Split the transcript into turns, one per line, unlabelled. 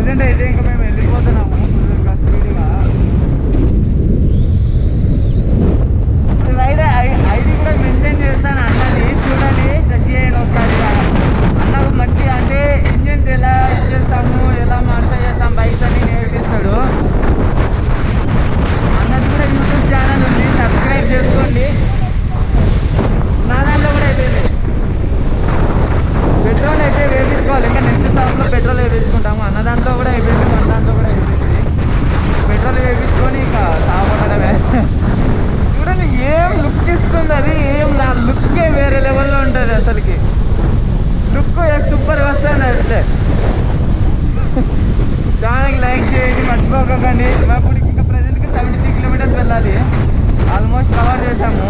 Present అయితే ఇంకా మేము వెళ్ళిపోతున్నాము ఇంకా స్పీడ్గా. రైడ్ ఐడి కూడా మెన్షన్ చేస్తాను అన్నది, చూడండి చెక్ చేయండి ఒకసారి. అన్నకు మంచి అంటే ఇంజిన్స్ ఎలా చేస్తాము, ఎలా మాడిఫై చేస్తాం బైక్స్ అని నేర్పిస్తాడు. అన్నది కూడా యూట్యూబ్ ఛానల్ ఉంది, సబ్స్క్రైబ్ చేసుకోండి. నా దాంట్లో కూడా అయిపోయింది. పెట్రోల్ అయితే వేయించుకోవాలి, ఇంకా నెక్స్ట్ స్టాప్లో పెట్రోల్ వేయించుకుంటాము. అన్న దాంట్లో కూడా అయిపోయింది, మన దాంట్లో కూడా అయిపోయింది. పెట్రోల్ వేయించుకొని ఇంకా సాగొట్టడమే. చూడండి ఏం లుక్ ఇస్తుంది అది, ఏం నా లుక్కే వేరే లెవెల్లో ఉంటుంది అసలుకి. లుక్ సూపర్గా వస్తుంది అట్లే. ఛానల్కి లైక్ చేయండి మర్చిపోకండి. మా ఇప్పుడు ఇంకా ప్రజెంట్కి 73 కిలోమీటర్స్ వెళ్ళాలి, ఆల్మోస్ట్ కవర్ చేసాము.